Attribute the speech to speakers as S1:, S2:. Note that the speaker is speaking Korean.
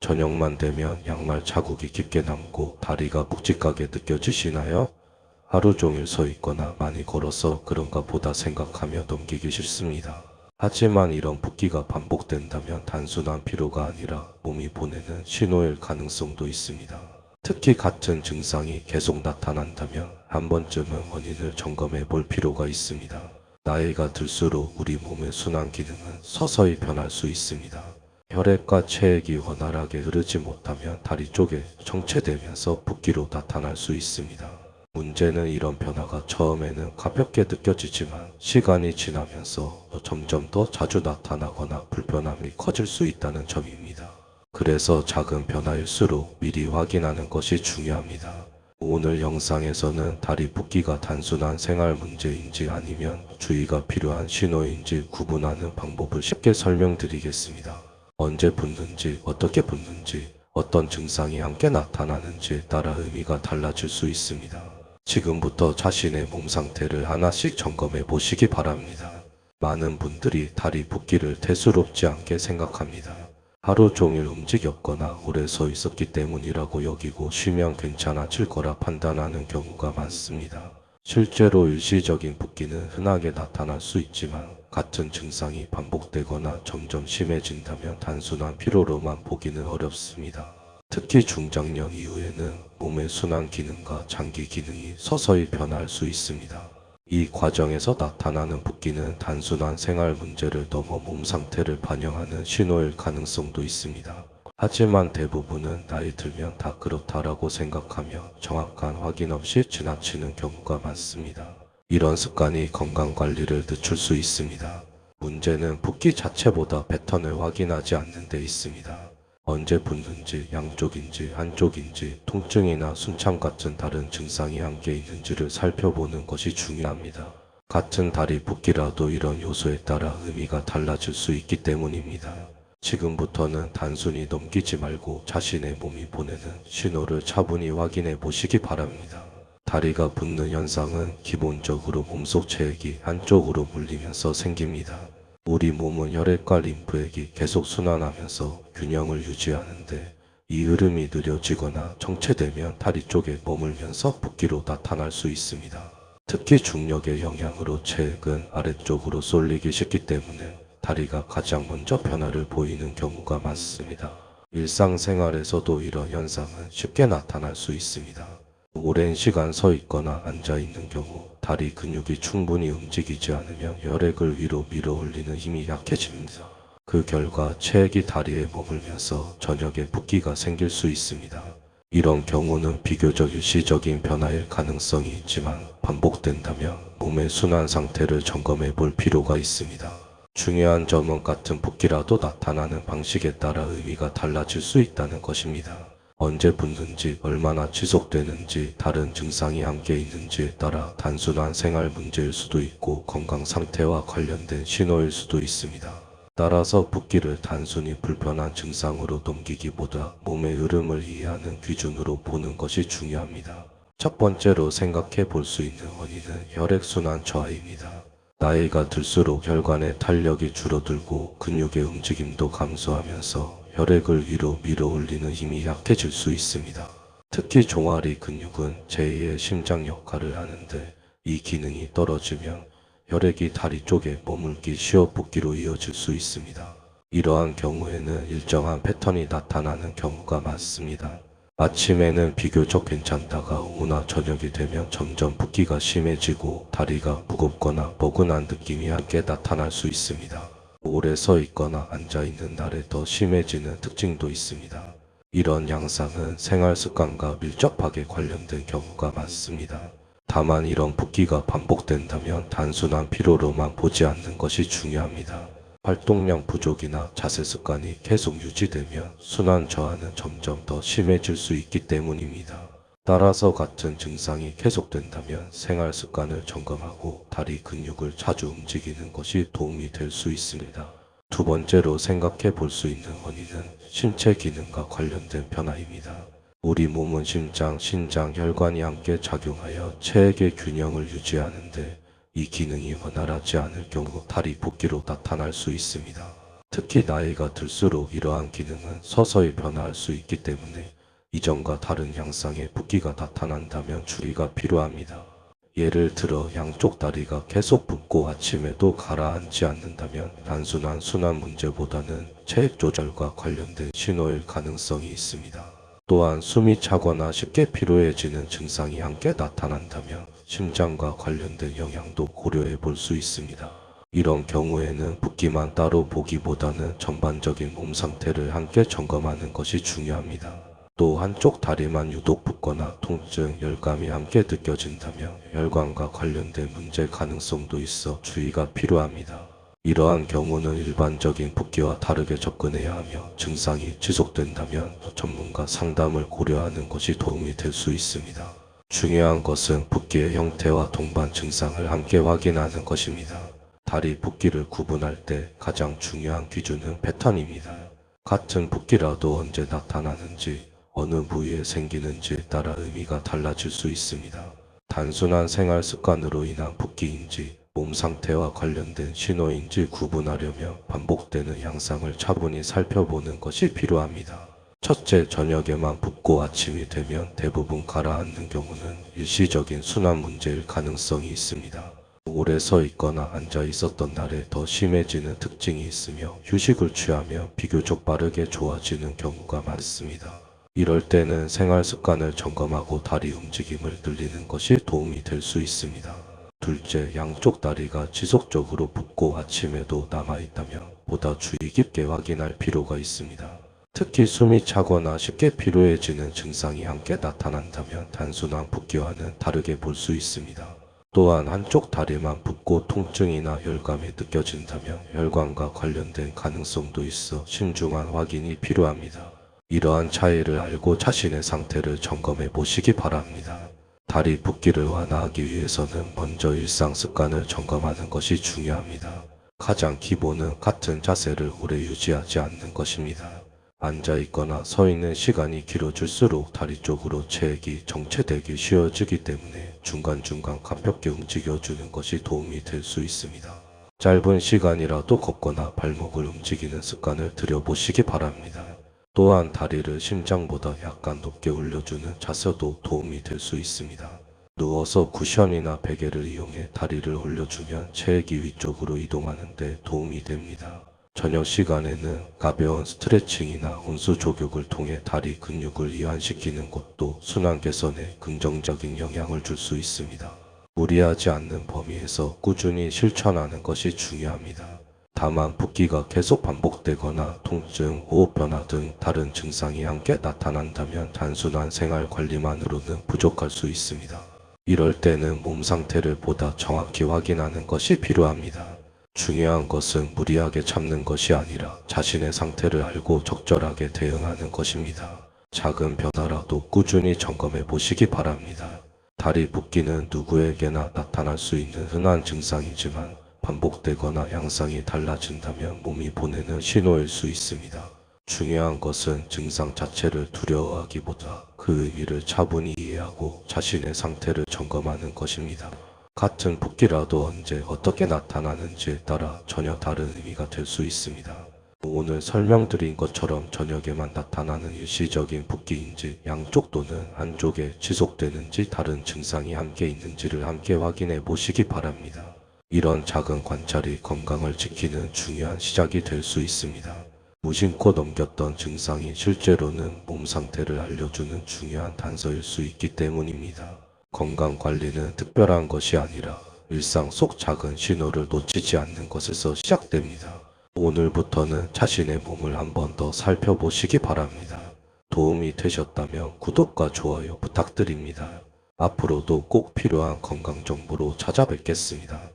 S1: 저녁만 되면 양말 자국이 깊게 남고 다리가 묵직하게 느껴지시나요? 하루 종일 서 있거나 많이 걸어서 그런가 보다 생각하며 넘기기 싫습니다. 하지만 이런 붓기가 반복된다면 단순한 피로가 아니라 몸이 보내는 신호일 가능성도 있습니다. 특히 같은 증상이 계속 나타난다면 한 번쯤은 원인을 점검해 볼 필요가 있습니다. 나이가 들수록 우리 몸의 순환 기능은 서서히 변할 수 있습니다. 혈액과 체액이 원활하게 흐르지 못하면 다리 쪽에 정체되면서 붓기로 나타날 수 있습니다. 문제는 이런 변화가 처음에는 가볍게 느껴지지만 시간이 지나면서 점점 더 자주 나타나거나 불편함이 커질 수 있다는 점입니다. 그래서 작은 변화일수록 미리 확인하는 것이 중요합니다. 오늘 영상에서는 다리 붓기가 단순한 생활 문제인지 아니면 주의가 필요한 신호인지 구분하는 방법을 쉽게 설명드리겠습니다. 언제 붓는지, 어떻게 붓는지, 어떤 증상이 함께 나타나는지에 따라 의미가 달라질 수 있습니다. 지금부터 자신의 몸 상태를 하나씩 점검해 보시기 바랍니다. 많은 분들이 다리 붓기를 대수롭지 않게 생각합니다. 하루 종일 움직였거나 오래 서 있었기 때문이라고 여기고 쉬면 괜찮아질 거라 판단하는 경우가 많습니다. 실제로 일시적인 붓기는 흔하게 나타날 수 있지만 같은 증상이 반복되거나 점점 심해진다면 단순한 피로로만 보기는 어렵습니다. 특히 중장년 이후에는 몸의 순환 기능과 장기 기능이 서서히 변할 수 있습니다. 이 과정에서 나타나는 붓기는 단순한 생활 문제를 넘어 몸 상태를 반영하는 신호일 가능성도 있습니다. 하지만 대부분은 나이 들면 다 그렇다라고 생각하며 정확한 확인 없이 지나치는 경우가 많습니다. 이런 습관이 건강관리를 늦출 수 있습니다. 문제는 붓기 자체보다 패턴을 확인하지 않는 데 있습니다. 언제 붓는지, 양쪽인지, 한쪽인지, 통증이나 순참 같은 다른 증상이 함께 있는지를 살펴보는 것이 중요합니다. 같은 다리 붓기라도 이런 요소에 따라 의미가 달라질 수 있기 때문입니다. 지금부터는 단순히 넘기지 말고 자신의 몸이 보내는 신호를 차분히 확인해 보시기 바랍니다. 다리가 붓는 현상은 기본적으로 몸속 체액이 한쪽으로 몰리면서 생깁니다. 우리 몸은 혈액과 림프액이 계속 순환하면서 균형을 유지하는데 이 흐름이 느려지거나 정체되면 다리 쪽에 머물면서 붓기로 나타날 수 있습니다. 특히 중력의 영향으로 체액은 아래쪽으로 쏠리기 쉽기 때문에 다리가 가장 먼저 변화를 보이는 경우가 많습니다. 일상생활에서도 이런 현상은 쉽게 나타날 수 있습니다. 오랜 시간 서 있거나 앉아 있는 경우 다리 근육이 충분히 움직이지 않으면 혈액을 위로 밀어 올리는 힘이 약해집니다. 그 결과 체액이 다리에 머물면서 저녁에 붓기가 생길 수 있습니다. 이런 경우는 비교적 일시적인 변화일 가능성이 있지만 반복된다면 몸의 순환 상태를 점검해 볼 필요가 있습니다. 중요한 점은 같은 붓기라도 나타나는 방식에 따라 의미가 달라질 수 있다는 것입니다. 언제 붓는지, 얼마나 지속되는지, 다른 증상이 함께 있는지에 따라 단순한 생활 문제일 수도 있고 건강 상태와 관련된 신호일 수도 있습니다. 따라서 붓기를 단순히 불편한 증상으로 넘기기보다 몸의 흐름을 이해하는 기준으로 보는 것이 중요합니다. 첫 번째로 생각해 볼 수 있는 원인은 혈액순환 저하입니다. 나이가 들수록 혈관의 탄력이 줄어들고 근육의 움직임도 감소하면서 혈액을 위로 밀어 올리는 힘이 약해질 수 있습니다. 특히 종아리 근육은 제2의 심장 역할을 하는데 이 기능이 떨어지면 혈액이 다리 쪽에 머물기 쉬워 붓기로 이어질 수 있습니다. 이러한 경우에는 일정한 패턴이 나타나는 경우가 많습니다. 아침에는 비교적 괜찮다가 오후나 저녁이 되면 점점 붓기가 심해지고 다리가 무겁거나 뻐근한 느낌이 함께 나타날 수 있습니다. 오래 서 있거나 앉아 있는 날에 더 심해지는 특징도 있습니다. 이런 양상은 생활 습관과 밀접하게 관련된 경우가 많습니다. 다만 이런 붓기가 반복된다면 단순한 피로로만 보지 않는 것이 중요합니다. 활동량 부족이나 자세 습관이 계속 유지되면 순환 저하는 점점 더 심해질 수 있기 때문입니다. 따라서 같은 증상이 계속된다면 생활 습관을 점검하고 다리 근육을 자주 움직이는 것이 도움이 될 수 있습니다. 두 번째로 생각해 볼 수 있는 원인은 신체 기능과 관련된 변화입니다. 우리 몸은 심장, 신장, 혈관이 함께 작용하여 체액의 균형을 유지하는데 이 기능이 원활하지 않을 경우 다리 붓기로 나타날 수 있습니다. 특히 나이가 들수록 이러한 기능은 서서히 변화할 수 있기 때문에 이전과 다른 양상의 붓기가 나타난다면 주의가 필요합니다. 예를 들어 양쪽 다리가 계속 붓고 아침에도 가라앉지 않는다면 단순한 순환 문제보다는 체액 조절과 관련된 신호일 가능성이 있습니다. 또한 숨이 차거나 쉽게 피로해지는 증상이 함께 나타난다면 심장과 관련된 영향도 고려해 볼 수 있습니다. 이런 경우에는 붓기만 따로 보기보다는 전반적인 몸 상태를 함께 점검하는 것이 중요합니다. 또 한쪽 다리만 유독 붓거나 통증, 열감이 함께 느껴진다면 혈관과 관련된 문제 가능성도 있어 주의가 필요합니다. 이러한 경우는 일반적인 붓기와 다르게 접근해야 하며 증상이 지속된다면 전문가 상담을 고려하는 것이 도움이 될 수 있습니다. 중요한 것은 붓기의 형태와 동반 증상을 함께 확인하는 것입니다. 다리 붓기를 구분할 때 가장 중요한 기준은 패턴입니다. 같은 붓기라도 언제 나타나는지, 어느 부위에 생기는지에 따라 의미가 달라질 수 있습니다. 단순한 생활 습관으로 인한 붓기인지 몸 상태와 관련된 신호인지 구분하려면 반복되는 양상을 차분히 살펴보는 것이 필요합니다. 첫째, 저녁에만 붓고 아침이 되면 대부분 가라앉는 경우는 일시적인 순환 문제일 가능성이 있습니다. 오래 서 있거나 앉아 있었던 날에 더 심해지는 특징이 있으며 휴식을 취하며 비교적 빠르게 좋아지는 경우가 많습니다. 이럴 때는 생활 습관을 점검하고 다리 움직임을 늘리는 것이 도움이 될 수 있습니다. 둘째, 양쪽 다리가 지속적으로 붓고 아침에도 남아있다면 보다 주의 깊게 확인할 필요가 있습니다. 특히 숨이 차거나 쉽게 피로해지는 증상이 함께 나타난다면 단순한 붓기와는 다르게 볼 수 있습니다. 또한 한쪽 다리만 붓고 통증이나 열감이 느껴진다면 혈관과 관련된 가능성도 있어 신중한 확인이 필요합니다. 이러한 차이를 알고 자신의 상태를 점검해 보시기 바랍니다. 다리 붓기를 완화하기 위해서는 먼저 일상 습관을 점검하는 것이 중요합니다. 가장 기본은 같은 자세를 오래 유지하지 않는 것입니다. 앉아 있거나 서 있는 시간이 길어질수록 다리 쪽으로 체액이 정체되기 쉬워지기 때문에 중간중간 가볍게 움직여주는 것이 도움이 될 수 있습니다. 짧은 시간이라도 걷거나 발목을 움직이는 습관을 들여보시기 바랍니다. 또한 다리를 심장보다 약간 높게 올려주는 자세도 도움이 될 수 있습니다. 누워서 쿠션이나 베개를 이용해 다리를 올려주면 체액이 위쪽으로 이동하는 데 도움이 됩니다. 저녁 시간에는 가벼운 스트레칭이나 온수 조격을 통해 다리 근육을 이완시키는 것도 순환 개선에 긍정적인 영향을 줄 수 있습니다. 무리하지 않는 범위에서 꾸준히 실천하는 것이 중요합니다. 다만 붓기가 계속 반복되거나 통증, 호흡 변화 등 다른 증상이 함께 나타난다면 단순한 생활 관리만으로는 부족할 수 있습니다. 이럴 때는 몸 상태를 보다 정확히 확인하는 것이 필요합니다. 중요한 것은 무리하게 참는 것이 아니라 자신의 상태를 알고 적절하게 대응하는 것입니다. 작은 변화라도 꾸준히 점검해 보시기 바랍니다. 다리 붓기는 누구에게나 나타날 수 있는 흔한 증상이지만 반복되거나 양상이 달라진다면 몸이 보내는 신호일 수 있습니다. 중요한 것은 증상 자체를 두려워하기보다 그 의미를 차분히 이해하고 자신의 상태를 점검하는 것입니다. 같은 붓기라도 언제 어떻게 나타나는지에 따라 전혀 다른 의미가 될 수 있습니다. 오늘 설명드린 것처럼 저녁에만 나타나는 일시적인 붓기인지 양쪽 또는 한쪽에 지속되는지 다른 증상이 함께 있는지를 함께 확인해 보시기 바랍니다. 이런 작은 관찰이 건강을 지키는 중요한 시작이 될 수 있습니다. 무심코 넘겼던 증상이 실제로는 몸 상태를 알려주는 중요한 단서일 수 있기 때문입니다. 건강관리는 특별한 것이 아니라 일상 속 작은 신호를 놓치지 않는 것에서 시작됩니다. 오늘부터는 자신의 몸을 한 번 더 살펴보시기 바랍니다. 도움이 되셨다면 구독과 좋아요 부탁드립니다. 앞으로도 꼭 필요한 건강 정보로 찾아뵙겠습니다.